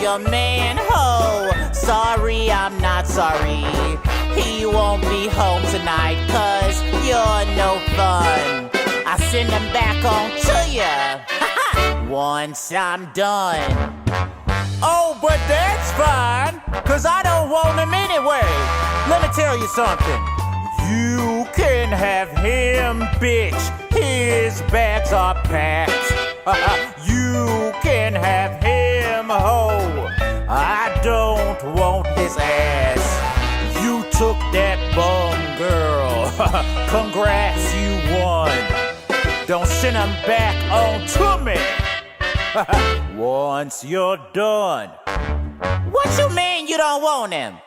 your man, ho. Sorry, I'm not sorry. He won't be home tonight, cause you're no fun. I send him back on to ya once I'm done. Oh, but that's fine, cause I don't want him anyway. Let me tell you something. You can have him, bitch. His bags are packed. You can have him, ho. I don't want his ass. You took that bum, girl. Congrats, you won. Don't send him back on to me. Once you're done. What you mean you don't want him?